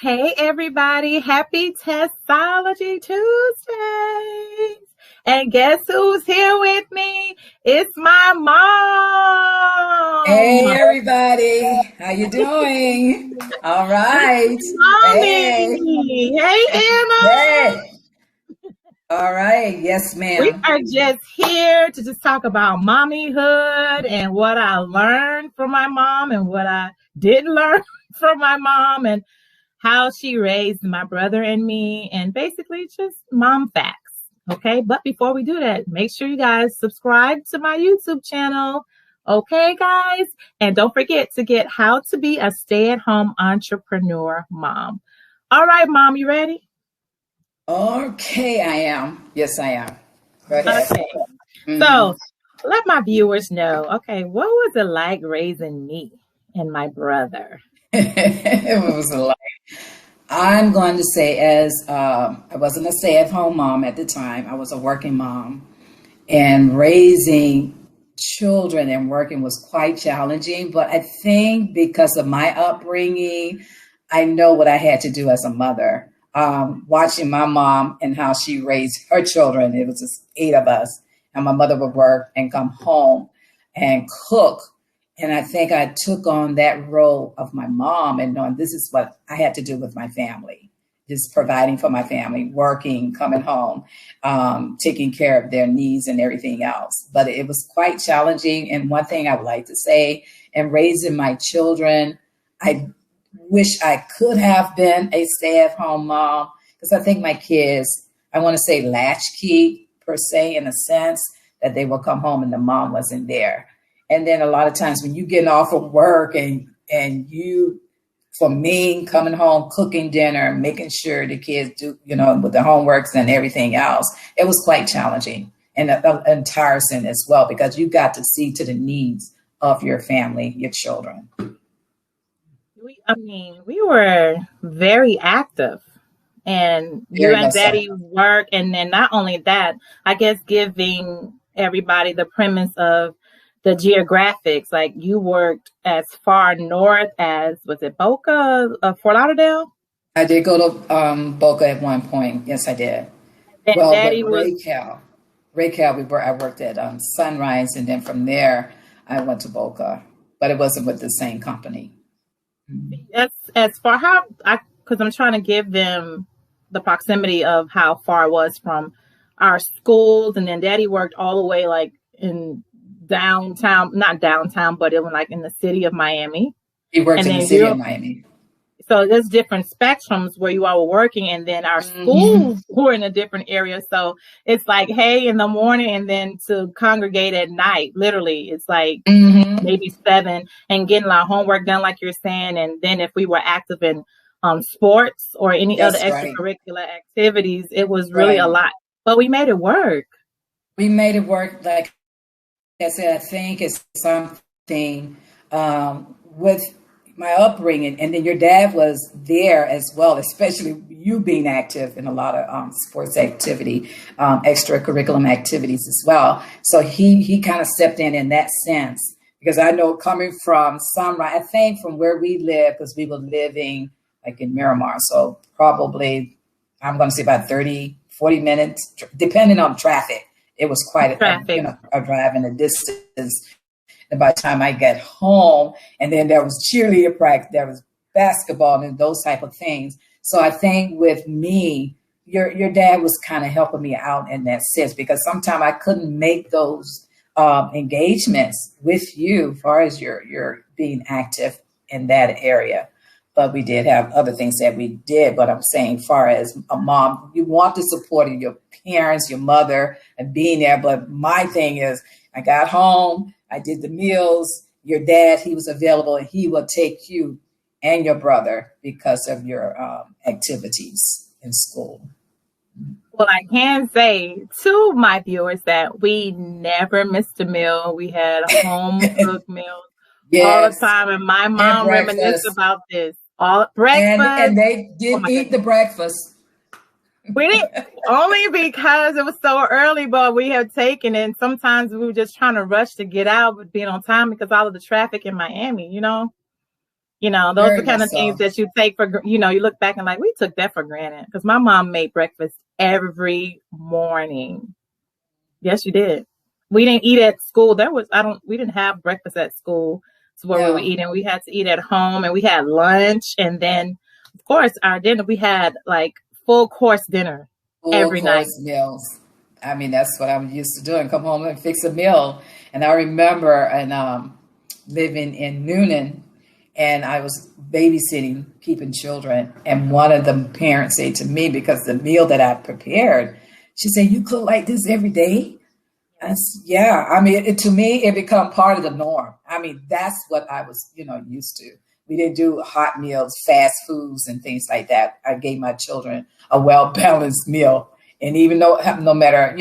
Hey, everybody. Happy Tessology Tuesdays. And guess who's here with me? It's my Hey mom. everybody, how you doing? All right. Hey. Mommy. Hey, Anna. Hey. All right. Yes, We ma'am. are just here to just talk about mommyhood and what I learned from my mom and what I didn't learn from my mom and how she raised my brother and me, and basically just mom facts. Okay. But before we do that, make sure you guys subscribe to my YouTube channel. Okay, guys. And don't forget to get How to Be a Stay-at-Home Entrepreneur Mom. All right, Mom, you ready? Okay, I am. Yes, I am. Go ahead. Okay. Mhm. So let my viewers know, okay, what was it like raising me and my brother? It was a lot. I'm going to say, as I wasn't a stay-at-home mom at the time, I was a working mom, and raising children and working was quite challenging. But I think because of my upbringing, I know what I had to do as a mother. Watching my mom and how she raised her children, it was just 8 of us, and my mother would work and come home and cook. And I think I took on that role of my mom and knowing this is what I had to do with my family, just providing for my family, working, coming home, taking care of their needs and everything else. But it was quite challenging. And one thing I would like to say, in raising my children, I wish I could have been a stay-at-home mom, because I think my kids, I want to say latchkey per se, in a sense that they will come home and the mom wasn't there. And then a lot of times when you getting off of work and you, for me, coming home, cooking dinner, making sure the kids do, with the homeworks and everything else, it was quite challenging and tiresome as well, because you got to see to the needs of your family, your children. We were very active, and you Very and much so. Daddy work. And then not only that, I guess giving everybody the premise of the geographics, like you worked as far north as, was it Boca, Fort Lauderdale? I did go to Boca at one point. Yes, I did. And Well, with Daddy was, I worked at Sunrise, and then from there I went to Boca, but it wasn't with the same company. as far how I, because I'm trying to give them the proximity of how far it was from our schools. And then Daddy worked all the way like in downtown, not downtown, but it was like in the city of Miami. He worked And in the then city you, of Miami. so there's different spectrums where you all were working, and then our Hmm. schools were in a different area. So it's like, hey, in the morning, and then to congregate at night, literally, it's like Hmm. maybe 7, and getting our homework done, like you're saying. And then if we were active in sports or any other That's right. extracurricular activities, it was really a Right. lot, but we made it work. We made it work. Like I said, I think it's something with my upbringing, and then your dad was there as well, especially you being active in a lot of sports activity, extracurriculum activities as well. So he kind of stepped in that sense, because I know coming from Sunrise, I think from where we live, because we were living like in Miramar, so probably I'm going to say about 30, 40 minutes, depending on traffic. It was quite Traffic. a drive and a distance. And by the time I get home, and then there was cheerleader practice, there was basketball and those type of things. So I think with me, your dad was kind of helping me out in that sense, because sometimes I couldn't make those engagements with you as far as your being active in that area. But we did have other things that we did. But I'm saying, far as a mom, you want the support of your parents, your mother, and being there. But my thing is, I got home, I did the meals. Your dad, he was available, and he will take you and your brother because of your activities in school. Well, I can say to my viewers that we never missed a meal. We had home cooked meals all the Yes, time, and my and mom reminisced breakfast, about this. All and breakfast. they Oh did my eat goodness. the breakfast. We didn't, only because it was so early, but we had taken it. And sometimes we were just trying to rush to get out, but being on time because all of the traffic in Miami, you know? You know, those are Very the kind much of things so. that you take for, you know, you look back and like, we took that for granted. Because my mom made breakfast every morning. Yes, you did. We didn't eat at school. We didn't have breakfast at school. So where we were No. eating, we had to eat at home, and we had lunch. And then, of course, our dinner, we had like full course dinner Full every night. course meals. I mean, that's what I'm used to doing. Come home and fix a meal. And I remember living in Noonan, and I was babysitting, keeping children. And one of the parents said to me, because the meal that I prepared, she said, "You cook like this every day?" Yeah. I mean, to me, it become part of the norm. I mean, that's what I was, used to. We didn't do hot meals, fast foods, and things like that. I gave my children a well balanced meal, and even though no matter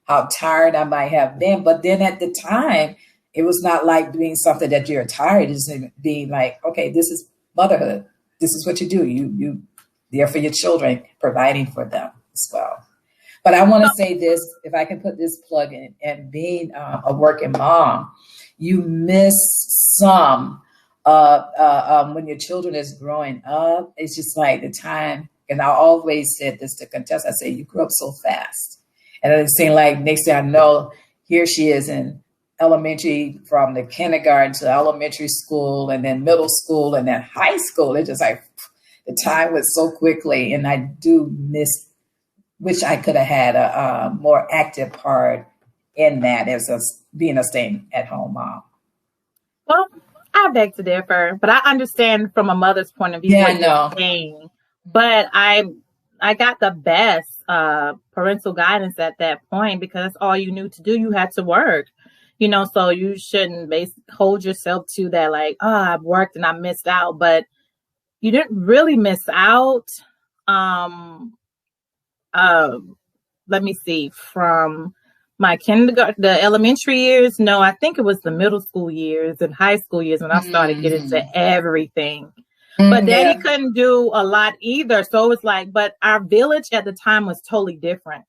how tired I might have been, but then at the time, it was not like doing something that you're tired. It's being like, okay, this is motherhood. This is what you do. You there for your children, providing for them as well. But I want to say this, if I can put this plug in, and being a working mom, you miss some when your children is growing up. It's just like the time, and I always said this to Contessa, I say, you grew up so fast. And it seemed like next thing I know, here she is in elementary, from the kindergarten to elementary school, and then middle school, and then high school. It's just like the time went so quickly, and I do miss, which I could have had a more active part in that as being a stay-at-home mom. Well, I beg to differ, but I understand from a mother's point of view Yeah, I what you're know. saying. But I got the best parental guidance at that point, because that's all you knew to do. You had to work, so you shouldn't hold yourself to that, like, oh, I've worked and I missed out. But you didn't really miss out. Let me see, from my kindergarten, the elementary years. No, I think it was the middle school years and high school years when I started getting into everything. But daddy Yeah, couldn't do a lot either. So it was like, but our village at the time was totally different.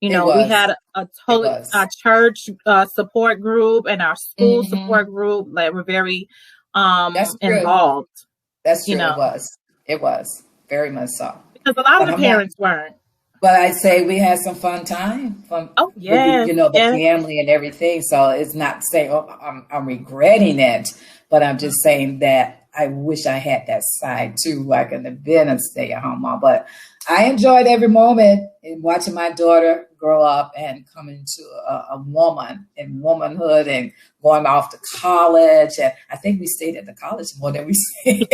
it We was. had It was. our church support group and our school Hmm. support group that were very That's true. involved, That's you true. It know, was. It was very much so. because a lot of But the I'm not. parents weren't. But I say we had some fun time Oh, with yes, the yes. family and everything. So it's not saying, oh, I'm regretting it, but I'm just saying that I wish I had that side too. I could have been a stay-at-home mom, but I enjoyed every moment in watching my daughter grow up and come into a woman and womanhood and going off to college. And I think we stayed at the college more than we stayed.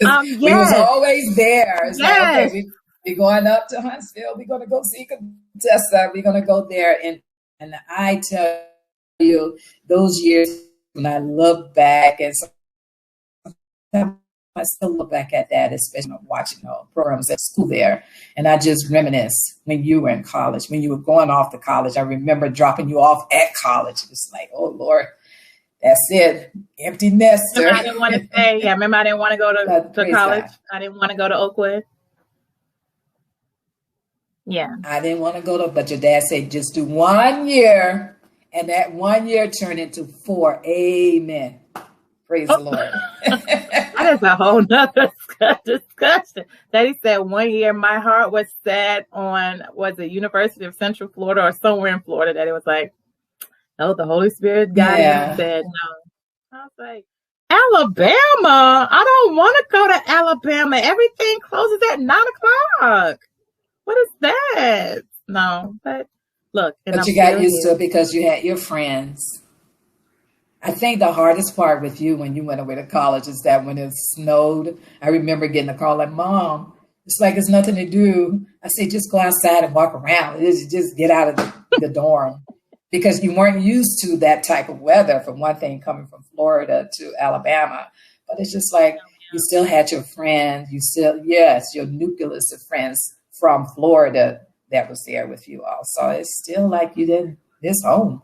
We was Yes, always there. It's like, okay, yes. we're going up to Huntsville. We're going to go see Contessa. We're going to go there. And I tell you, those years when I look back, and sometimes I still look back at that, especially watching programs at school there. And I just reminisce when you were in college, when you were going off to college. I remember dropping you off at college. It was like, oh, Lord, that's it. Empty nester. Remember, I didn't want to stay. Yeah, remember, I didn't want to go to Praise college. God. I didn't want to go to Oakwood. Yeah. I didn't want to go to, but your dad said just do 1 year, and that 1 year turned into 4. Amen. Praise the Lord. That is a whole nother discussion. Daddy said 1 year my heart was set on, was it University of Central Florida or somewhere in Florida, that it was like, no, the Holy Spirit guided me and Yeah. said no. I was like, Alabama? I don't want to go to Alabama. Everything closes at 9:00. What is that? No, but look, and But I'm you got still used to here. it because you had your friends. I think the hardest part with you when you went away to college is that when it snowed, I remember getting a call like, Mom, it's like it's nothing to do. I say, just go outside and walk around. Just get out of the dorm. Because you weren't used to that type of weather, for one thing, coming from Florida to Alabama. But it's just like you still had your friends. You still, yes, your nucleus of friends from Florida that was there with you all. So it's still like you didn't miss home.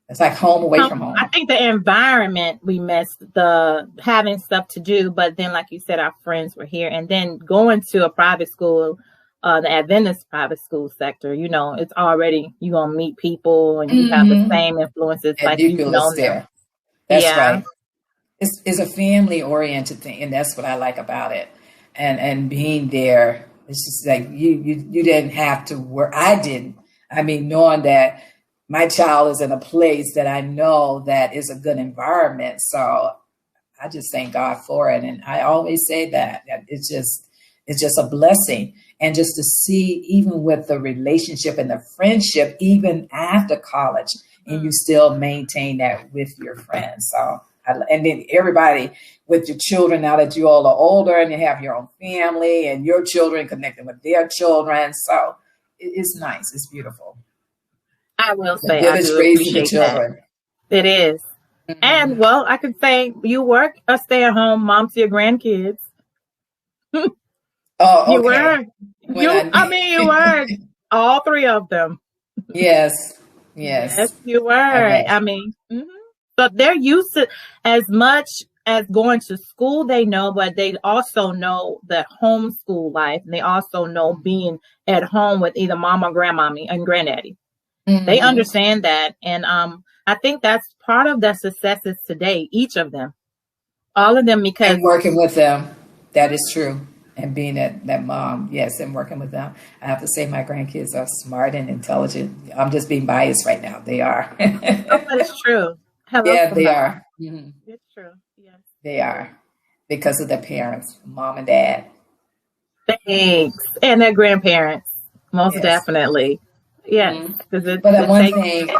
It's like home away from I home. think the environment we missed, the having stuff to do, but then, like you said, our friends were here, and then going to a private school, the Adventist private school sector. It's already, you gonna meet people and you have the Hmm. same influences And like you've nucleus known them. there. That's Yeah, right. it's a family oriented thing, and that's what I like about it. And being there, it's just like you didn't have to work. I didn't. I mean, knowing that my child is in a place that I know that is a good environment. So I just thank God for it. And I always say that it's just a blessing. And just to see, even with the relationship and the friendship, even after college, and you still maintain that with your friends. So, and then everybody with your children, now that you all are older and you have your own family and your children connecting with their children. So it's nice. It's beautiful. I will The say I village do raising the appreciate that. children. It is. And well, I could say you work a stay-at-home mom to your grandkids. Oh, You okay. were. You were. All three of them. Yes. Yes, Yes. you were. I bet. I mean, so they're used to as much as going to school, they know, but they also know the homeschool life. And they also know being at home with either mom or grandmommy and granddaddy. They understand that. And I think that's part of their successes today, each of them. All of them, because And working with them. That is true. And being that mom, yes, and working with them. I have to say my grandkids are smart and intelligent. I'm just being biased right now. They are. but it's true. Hello, Yeah, they somebody. are. It's true. Yes. They are. Because of their parents, mom and dad. Thanks. And their grandparents, most Yes. definitely. Yes. Because But it one takes. thing,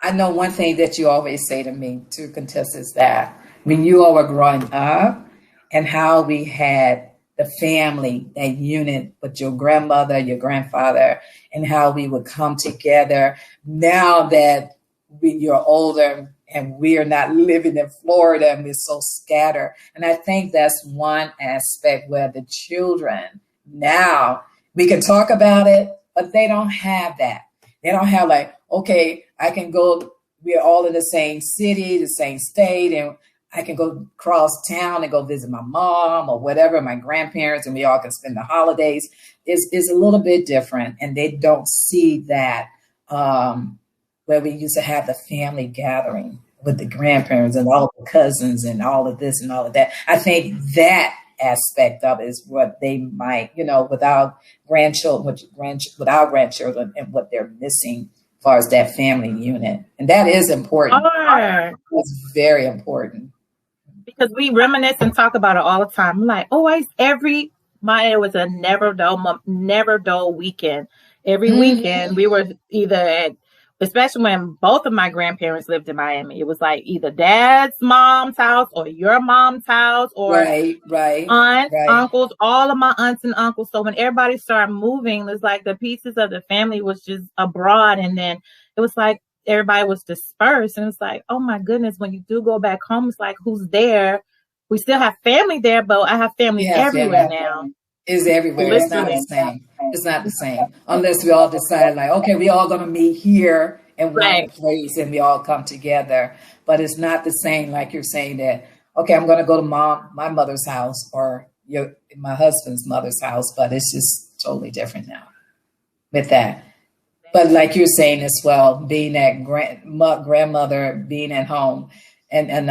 I know one thing that you always say to me, to Contessa, is that when you all were growing up and how we had the family, that unit with your grandmother, your grandfather, and how we would come together. Now that you're older and we're not living in Florida and we're so scattered. And I think that's one aspect where the children now, we can talk about it, but they don't have that. They don't have like, okay, I can go, we're all in the same city, the same state, and I can go across town and go visit my mom or whatever, my grandparents, and we all can spend the holidays. It's a little bit different, and they don't see that where we used to have the family gathering with the grandparents and all the cousins and all of this and all of that. I think that aspect of it is what they might, without grandchildren, with our grandchildren, and what they're missing as far as that family unit. And that is important. It's very important. Because we reminisce and talk about it all the time. I'm like, it was a never dull weekend. Every weekend we were either at, especially when both of my grandparents lived in Miami, it was like either dad's mom's house or your mom's house or aunts, uncles, all of my aunts and uncles. So when everybody started moving, it was like the pieces of the family was just abroad. And then it was like everybody was dispersed. And it's like, oh my goodness, when you do go back home, it's like, who's there? We still have family there, but I have family everywhere now. Is everywhere. It's not the same. It's not the same. Unless we all decide like, okay, we all going to meet here in one place and we all come together. But it's not the same like you're saying that, okay, I'm going to go to my mother's house or my husband's mother's house. But it's just totally different now with that. But like you're saying as well, being that grandmother, being at home, and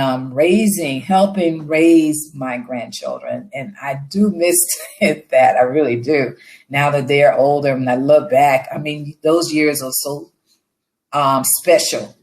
helping raise my grandchildren. And I do miss that. I really do. Now that they're older and I look back, I mean, those years are so special.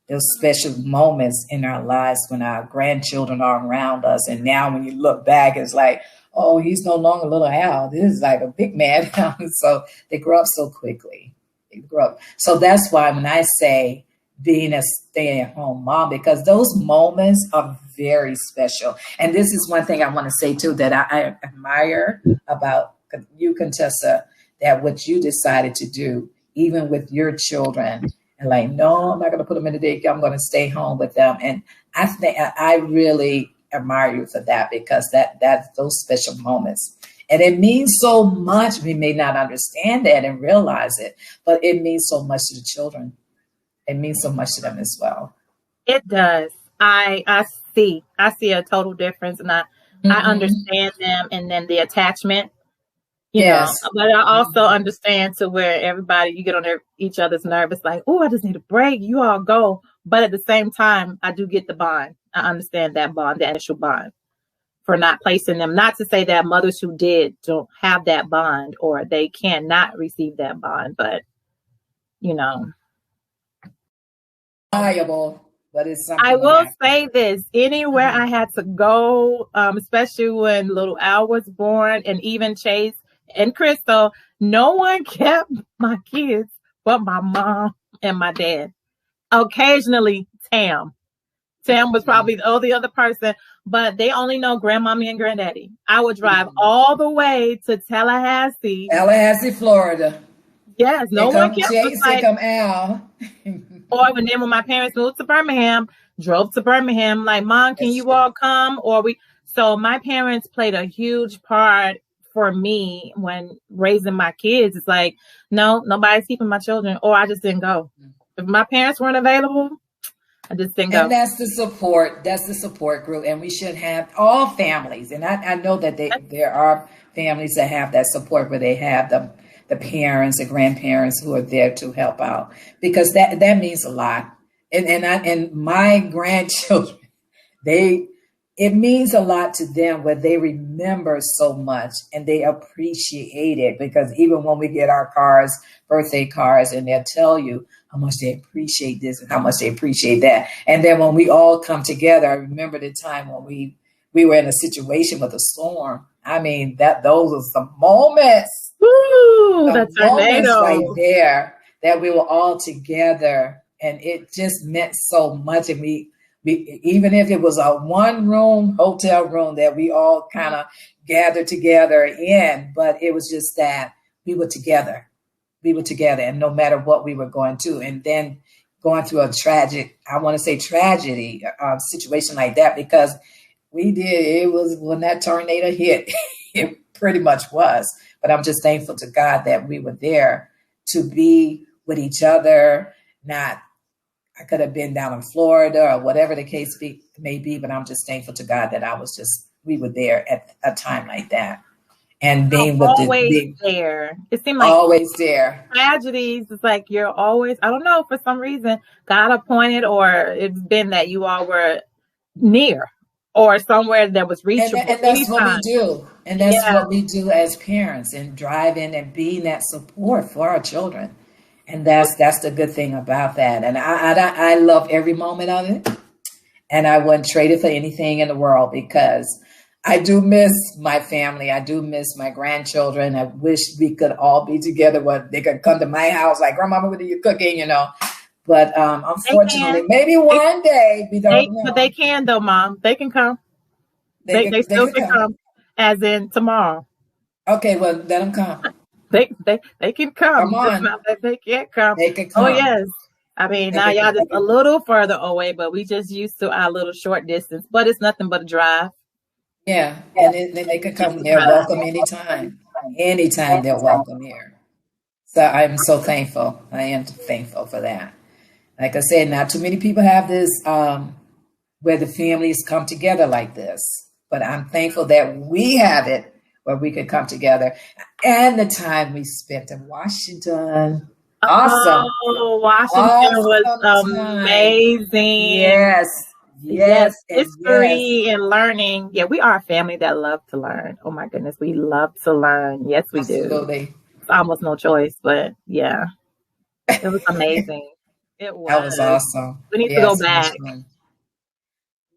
Those special moments in our lives when our grandchildren are around us. And now when you look back, it's like, oh, he's no longer little Al. This is like a big man. So they grow up so quickly. They grow up. So that's why when I say being a stay-at-home mom, because those moments are very special. And this is one thing I want to say too, that I admire about you, Contessa, that what you decided to do, even with your children, and like, no, I'm not going to put them in the daycare. I'm going to stay home with them. And I think I really admire you for that, because that's those special moments. And it means so much. We may not understand that and realize it, but it means so much to the children. It means so much to them as well. It does. I see a total difference, and I understand them, and then the attachment, you know. But I also understand to where everybody, you get on each other's nerves, like, oh, I just need a break. You all go, But at the same time, I do get the bond. I understand that bond, the initial bond, for not placing them. Not to say that mothers who did don't have that bond or they cannot receive that bond, but you know. Valuable, but it's something. I will say this: anywhere I had to go, especially when little Al was born, and even Chase and Crystal, no one kept my kids but my mom and my dad. Occasionally, Tam. Tam was probably the only other person, but they only know grandmommy and granddaddy. I would drive all the way to Tallahassee, Florida. Yes, no one kept Chase, like, come Al. Or then when my parents moved to Birmingham, drove to Birmingham, like, Mom, can you all come? So my parents played a huge part for me when raising my kids. It's like, no, nobody's keeping my children, or I just didn't go. If my parents weren't available, I just didn't go. And that's the support. That's the support group. And we should have all families. And I know that there are families that have that support where they have the parents, the grandparents who are there to help out, because that means a lot. And my grandchildren, it means a lot to them where they remember so much and they appreciate it, because even when we get our cards, birthday cards, and they'll tell you how much they appreciate this and how much they appreciate that. And then when we all come together, I remember the time when we were in a situation with a storm. I mean, those are some moments. Woo, the tornado right there, that we were all together, and it just meant so much. And we even if it was a one-room hotel room that we all kind of gathered together in, but it was just that we were together, and no matter what we were going to, and then going through a tragedy situation like that, because it was when that tornado hit, it pretty much was. But I'm just thankful to God that we were there to be with each other. I could have been down in Florida or whatever the case may be, but I'm just thankful to God that we were there at a time like that. And being with always there. It seemed like always there. Tragedies, it's like you're always, I don't know, for some reason, God appointed, or it's been that you all were near or somewhere that was reachable. And that's what we do. And that's what we do as parents, and driving and being that support for our children. And that's the good thing about that. And I love every moment of it. And I wouldn't trade it for anything in the world, because I do miss my family. I do miss my grandchildren. I wish we could all be together, where they could come to my house, like, Grandma, what are you cooking, But unfortunately, maybe one day, we don't know. But they can, though, Mom. They can come. They still can come, as in tomorrow. Okay, well, let them come. They can come. Come on. It's not that they can't come. They can come. Oh, yes. I mean, now y'all just a little further away, but we just used to our little short distance. But it's nothing but a drive. Yeah, and then they can come. They're welcome anytime. Anytime they're welcome here. So I'm so thankful. I am thankful for that. Like I said, not too many people have this where the families come together like this. But I'm thankful that we have it where we could come together. And the time we spent in Washington. Awesome. Oh, Washington was amazing. Yes. History and learning. Yeah, we are a family that love to learn. Oh my goodness, we love to learn. Yes, we Absolutely. do. It's almost no choice, but yeah, it was amazing. It was. That was awesome. We need to go back.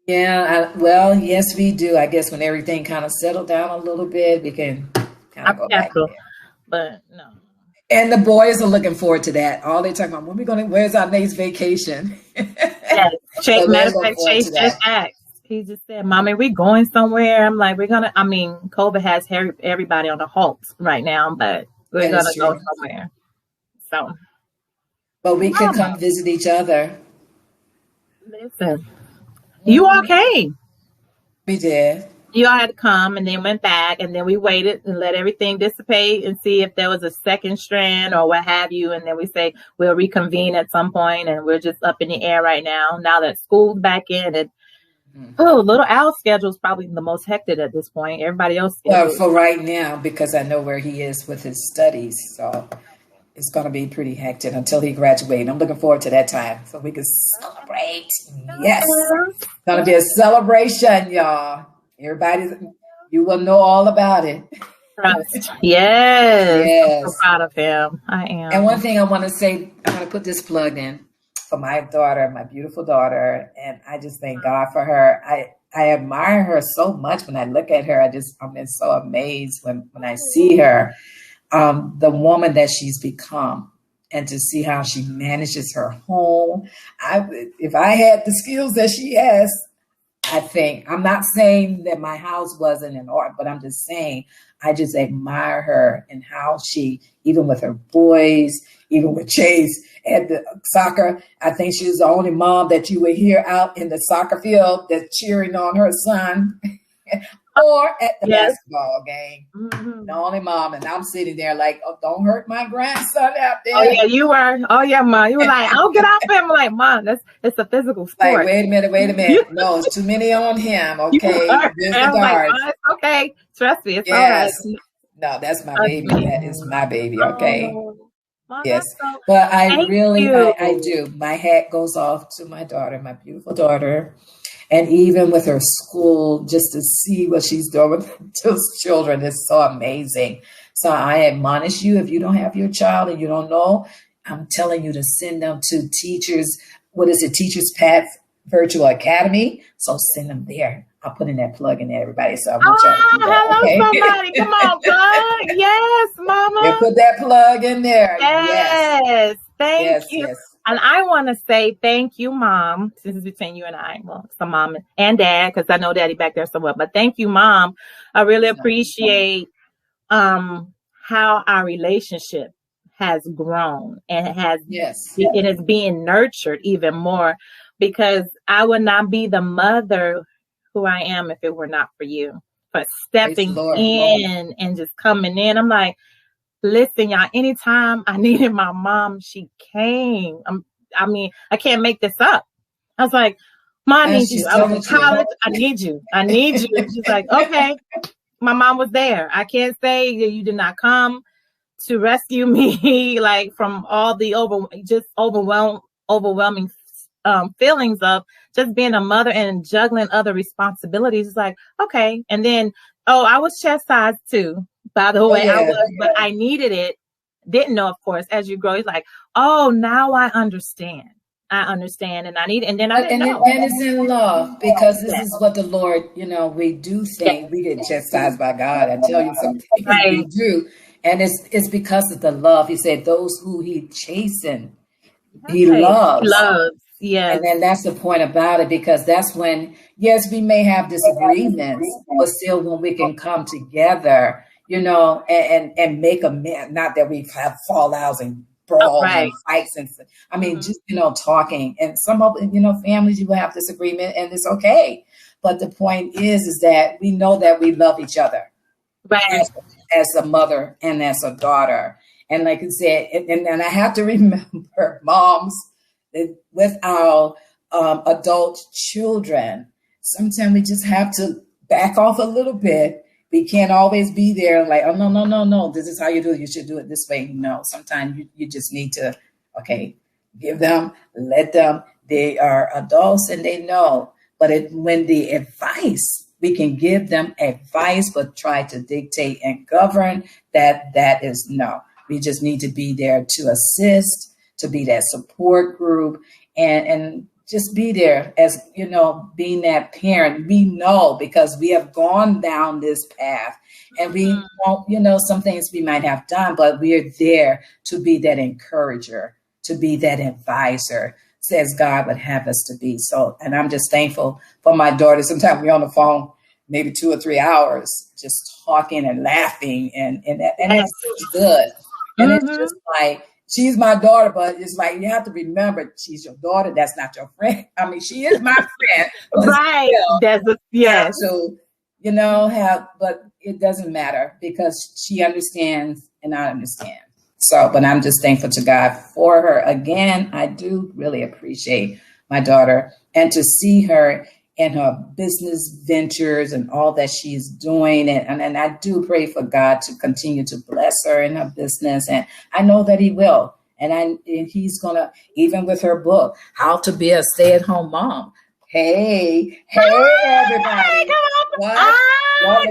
Yeah, well, yes, we do. I guess when everything kind of settled down a little bit, we can kind of go back there. But no. And the boys are looking forward to that. All they talking about, where's our next vacation? Yes. Matter of fact, Chase just asked. He just said, Mommy, we going somewhere? I'm like, COVID has everybody on a halt right now, but we're going to go somewhere. So. But we can come visit each other. Listen, you all came. We did. You all had to come, and then went back, and then we waited and let everything dissipate and see if there was a second strand or what have you. And then we say we'll reconvene at some point, and we're just up in the air right now. Now that school's back in, and little Al's schedule is probably the most hectic at this point. Everybody else. Well, for right now, because I know where he is with his studies. So it's going to be pretty hectic until he graduates. I'm looking forward to that time so we can celebrate. Yes. It's going to be a celebration, y'all. Everybody, you will know all about it. Trust. Yes. Yes. I'm so proud of him. I am. And one thing I want to say, I'm going to put this plug in for my daughter, my beautiful daughter. And I just thank God for her. I admire her so much. When I look at her, I'm just so amazed when I see her, the woman that she's become, and to see how she manages her home. If I had the skills that she has, I think, I'm not saying that my house wasn't in order, but I'm just saying, I just admire her and how she, even with her boys, even with Chase at the soccer, I think she was the only mom that you would hear out in the soccer field that's cheering on her son or at the basketball game. Mm-hmm. The only mom. And I'm sitting there like, oh, don't hurt my grandson out there. Oh, yeah, you were. Oh, yeah, Mom. You were like, I'll get off him. I'm like, Mom, it's a physical sport. Like, wait a minute. No, it's too many on him. Okay. Like, oh, okay. Trust me. It's all right. No, that's my baby. That is my baby. Okay. Yes. But I really do. My hat goes off to my daughter, my beautiful daughter. And even with her school, just to see what she's doing with those children is so amazing. So I admonish you, if you don't have your child and you don't know, I'm telling you to send them to Teachers Path Virtual Academy. So send them there. I'll put in that plug in there, everybody. So I want y'all to do that. Hello, somebody. Come on, plug. Yes, Mama. Yeah, put that plug in there. Yes. Thank you. Yes. And I want to say thank you, Mom. This is between you and I. Well, some mom and dad, because I know Daddy back there somewhere. But thank you, Mom. I really appreciate how our relationship has grown and it is being nurtured even more, because I would not be the mother who I am if it were not for you, for stepping in and just coming in. I'm like, listen, y'all, anytime I needed my mom, she came. I can't make this up. I was like, Mom, I need you. I was in college. I need you. She's like, okay. My mom was there. I can't say that you did not come to rescue me, like from all the overwhelming feelings of just being a mother and juggling other responsibilities. It's like, okay. And then, I was chastised too. By the way, I was, but I needed it. Didn't know, of course, as you grow, it's like, oh, now I understand. And I need it. And then I didn't know. And it's in love, because this is what the Lord, we do think we get chastised by God. I tell you something, we do. And it's because of the love. He said, those who he chastened, he loves. Yes. And then that's the point about it, because that's when, yes, we may have disagreements, but still when we can come together, and make amends. Not that we have fallouts and brawls and fights and just, talking. And some of, families, you will have disagreement and it's okay. But the point is that we know that we love each other. Right. As a mother and as a daughter. And like I said, and I have to remember, moms, with our adult children, sometimes we just have to back off a little bit. We can't always be there like, oh, no. This is how you do it. You should do it this way. No, sometimes you just need to, give them, let them. They are adults and they know. But when the advice, we can give them advice, but try to dictate and govern, that is no. We just need to be there to assist, to be that support group, and just be there as, being that parent. We know, because we have gone down this path, and we won't, some things we might have done, but we're there to be that encourager, to be that advisor, as God would have us to be. So, and I'm just thankful for my daughter. Sometimes we're on the phone, maybe 2 or 3 hours, just talking and laughing, and it feels good. And it's just like, she's my daughter, but it's like, you have to remember, she's your daughter. That's not your friend. She is my friend. Right. Yes. So, but it doesn't matter, because she understands and I understand. So, but I'm just thankful to God for her. Again, I do really appreciate my daughter, and to see her and her business ventures and all that she's doing. And I do pray for God to continue to bless her in her business. And I know that he will. And he's going to, even with her book, How to Be a Stay-at-Home Mom. Hey, everybody. What? Let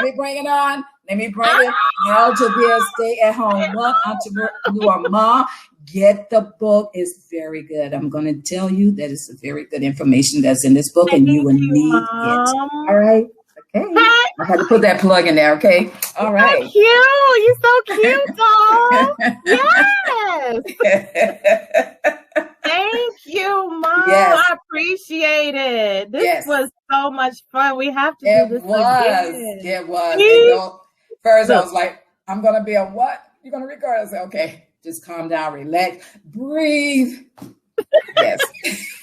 me bring it on. Let me bring it. How to Be a Stay-at-Home Mom, Entrepreneur Mom. Get the book. It's very good. I'm going to tell you that it's a very good information that's in this book, and you will need it. All right. Okay. I had to put that plug in there. Okay. All right. So cute. You're so cute, doll. Yes. Thank you, Mom. Yes. I appreciate it. This was so much fun. We have to do this again. It was. First, I was like, I'm going to be a what? You're going to record? I said, okay. Just calm down, relax, breathe. Yes.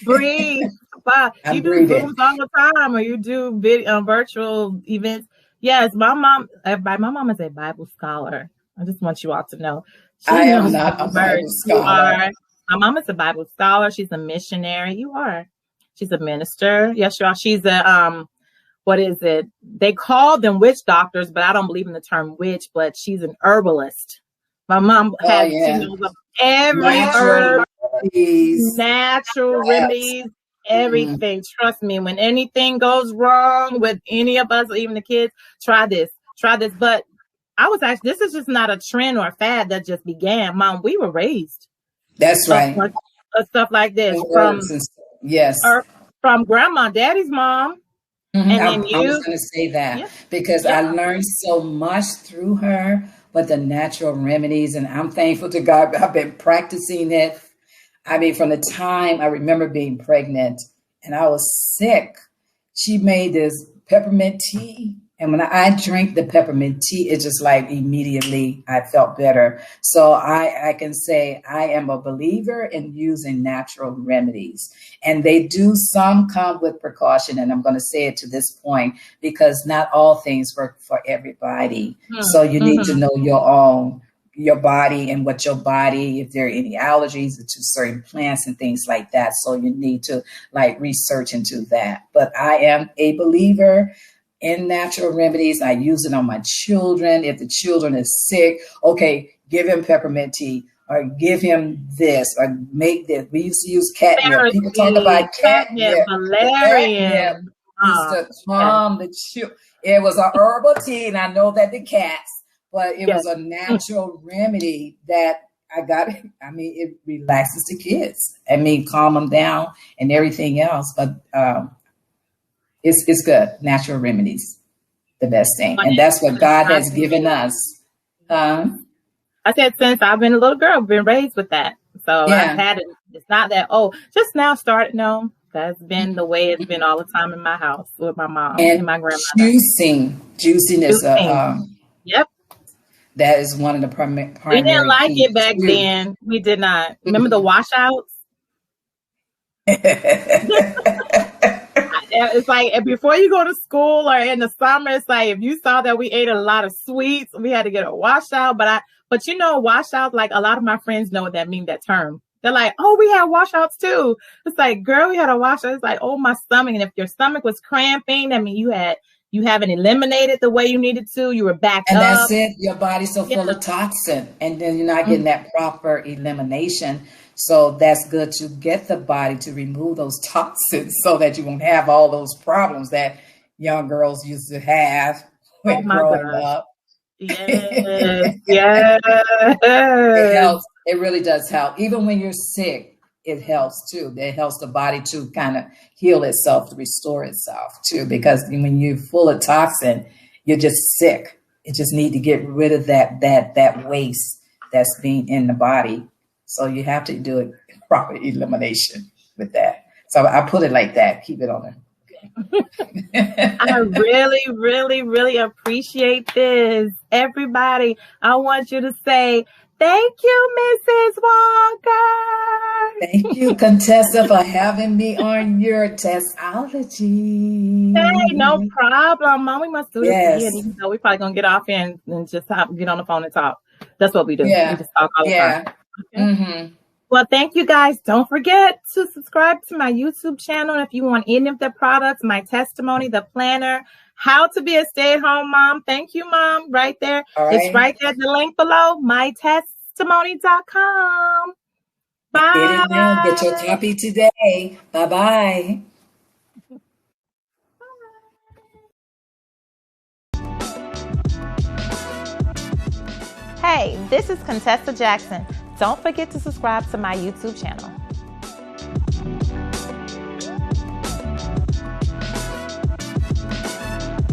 Breathe. Wow. You do Zooms all the time, or you do virtual events. Yes, my mom is a Bible scholar. I just want you all to know. I am not a Bible scholar. My mom is a Bible scholar. She's a missionary. You are. She's a minister. Yes, you are. She's a what is it? They call them witch doctors, but I don't believe in the term witch. But she's an herbalist. My mom has she knows of every herb, natural remedies, everything. Trust me, when anything goes wrong with any of us, or even the kids, try this. But I was actually, this is just not a trend or a fad that just began. Mom, we were raised. That's right. Stuff like this from grandma, daddy's mom. And then I was going to say that because I learned so much through her. But the natural remedies, and I'm thankful to God. I've been practicing it. I mean, from the time I remember being pregnant and I was sick, she made this peppermint tea. And when I drank the peppermint tea, it just like immediately I felt better. So I can say I am a believer in using natural remedies. And they do some come with precaution. And I'm going to say it to this point because not all things work for everybody. So you need to know your body and what your body, if there are any allergies to certain plants and things like that. So you need to like research into that. But I am a believer in natural remedies. I use it on my children. If the children is sick, okay, give him peppermint tea or give him this or make this. We used to use catnip. People talk about catnip. Valerian. Used to calm the children. It was a herbal tea, and I know that the cats, but it was a natural remedy that I got. I mean, it relaxes the kids. I mean, calm them down and everything else. But it's good. Natural remedies, the best thing. And that's what God has given us. I said, since I've been a little girl, I've been raised with that. So I've had it. It's not that, just now started. No, that's been the way it's been all the time in my house with my mom and my grandmother. Juiciness. Yep. That is one of the primary. We didn't like it back then. We did not. Remember the washouts? It's like before you go to school or in the summer, it's like if you saw that we ate a lot of sweets, we had to get a washout. But you know, washouts, like a lot of my friends know what that means, that term. They're like, oh, we had washouts too. It's like, girl, we had a washout. It's like, oh, my stomach. And if your stomach was cramping, I mean, you haven't eliminated the way you needed to. You were backed up. And that's it. Your body's so full of toxin. And then you're not getting that proper elimination. So that's good to get the body to remove those toxins so that you won't have all those problems that young girls used to have when growing up. Yes. Yes. It helps. It really does help. Even when you're sick, it helps too. It helps the body to kind of heal itself, to restore itself too. Because when you're full of toxin, you're just sick. You just need to get rid of that waste that's being in the body. So you have to do a proper elimination with that. So I put it like that. Keep it on there. I really, really, really appreciate this. Everybody, I want you to say, thank you, Mrs. Walker. Thank you, Contessa, for having me on your Tessology. Hey, no problem, Mom. We must do this again, even though we're probably going to get off and just get on the phone and talk. That's what we do. Yeah. We just talk all the time. Okay. Mm-hmm. Well, thank you guys. Don't forget to subscribe to my YouTube channel if you want any of the products, my testimony, the planner, how to be a stay-at-home mom. Thank you, Mom. Right there. All It's right. right there, the link below, mytestimony.com. Get it now. Get your Bye. copy today. Bye-bye. Hey, this is Contessa Jackson. Don't forget to subscribe to my YouTube channel.